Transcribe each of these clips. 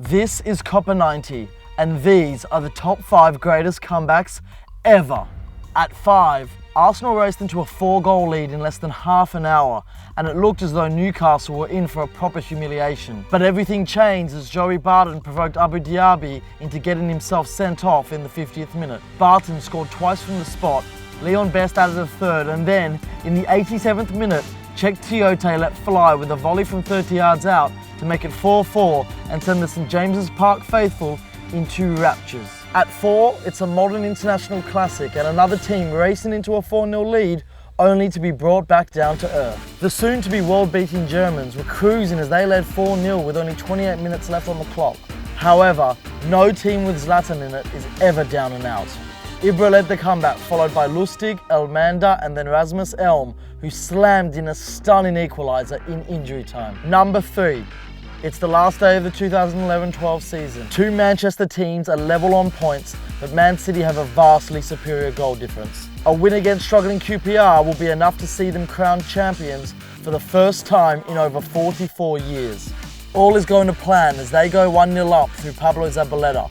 This is Copper 90, and these are the top 5 greatest comebacks ever. At 5, Arsenal raced into a 4-goal lead in less than half an hour, and it looked as though Newcastle were in for a proper humiliation. But everything changed as Joey Barton provoked Abu Diaby into getting himself sent off in the 50th minute. Barton scored twice from the spot, Leon Best added a third, and then, in the 87th minute, Czech Tiote let fly with a volley from 30 yards out to make it 4-4 and send the St James's Park faithful into raptures. At 4, it's a modern international classic and another team racing into a 4-0 lead only to be brought back down to earth. The soon-to-be world-beating Germans were cruising as they led 4-0 with only 28 minutes left on the clock. However, no team with Zlatan in it is ever down and out. Ibra led the comeback, followed by Lustig, Elmander and then Rasmus Elm, who slammed in a stunning equaliser in injury time. Number 3. It's the last day of the 2011-12 season. Two Manchester teams are level on points, but Man City have a vastly superior goal difference. A win against struggling QPR will be enough to see them crowned champions for the first time in over 44 years. All is going to plan as they go 1-0 up through Pablo Zabaleta.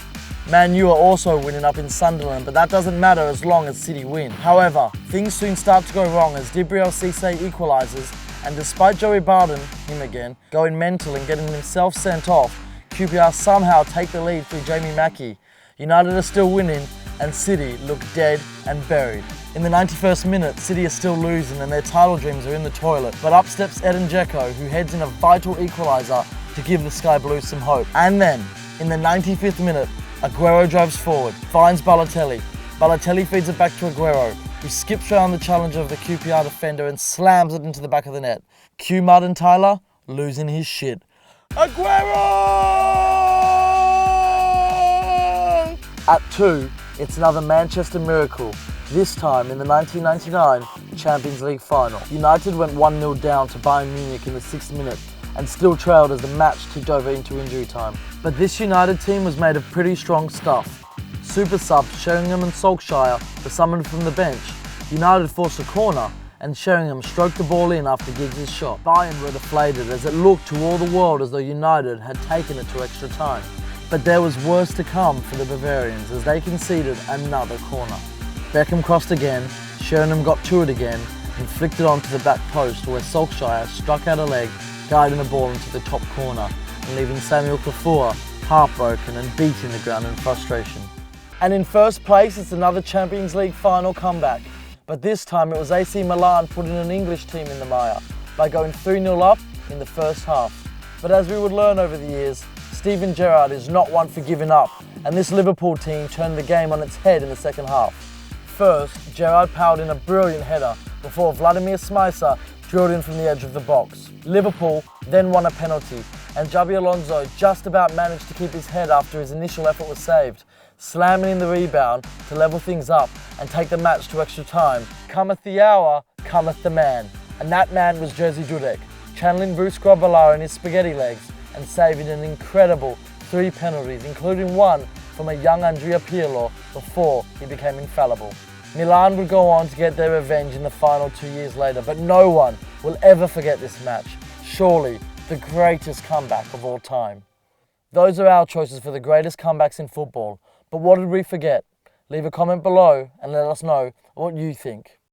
Man U are also winning up in Sunderland, but that doesn't matter as long as City win. However, things soon start to go wrong as Dibriel Cisse equalises, and despite Joey Barton, him again, going mental and getting himself sent off, QPR somehow take the lead through Jamie Mackie. United are still winning, and City look dead and buried. In the 91st minute, City are still losing and their title dreams are in the toilet, but up steps Edin Dzeko, who heads in a vital equaliser to give the Sky Blues some hope. And then, in the 95th minute, Aguero drives forward, finds Balotelli. Balotelli feeds it back to Aguero, who skips around the challenger of the QPR defender and slams it into the back of the net. Cue Martin Tyler losing his shit. Aguero! At 2, it's another Manchester miracle, this time in the 1999 Champions League final. United went 1-0 down to Bayern Munich in the 6th minute and still trailed as the match ticked over into injury time. But this United team was made of pretty strong stuff. Super subs Sheringham and Solskjaer were summoned from the bench. United forced a corner and Sheringham stroked the ball in after Giggs' shot. Bayern were deflated as it looked to all the world as though United had taken it to extra time. But there was worse to come for the Bavarians as they conceded another corner. Beckham crossed again, Sheringham got to it again and flicked it onto the back post where Solskjaer struck out a leg, guiding the ball into the top corner and leaving Samuel Kafua heartbroken and beating the ground in frustration. And in first place, it's another Champions League final comeback. But this time it was AC Milan putting an English team in the mire by going 3-0 up in the first half. But as we would learn over the years, Steven Gerrard is not one for giving up, and this Liverpool team turned the game on its head in the second half. First, Gerrard powered in a brilliant header before Vladimir Smicer drilled in from the edge of the box. Liverpool then won a penalty, and Xabi Alonso just about managed to keep his head after his initial effort was saved, slamming in the rebound to level things up and take the match to extra time. Cometh the hour, cometh the man. And that man was Jerzy Dudek, channeling Bruce Grobbelaar in his spaghetti legs and saving an incredible 3 penalties, including one from a young Andrea Pirlo before he became infallible. Milan would go on to get their revenge in the final 2 years later, but no one will ever forget this match. Surely the greatest comeback of all time. Those are our choices for the greatest comebacks in football. But what did we forget? Leave a comment below and let us know what you think.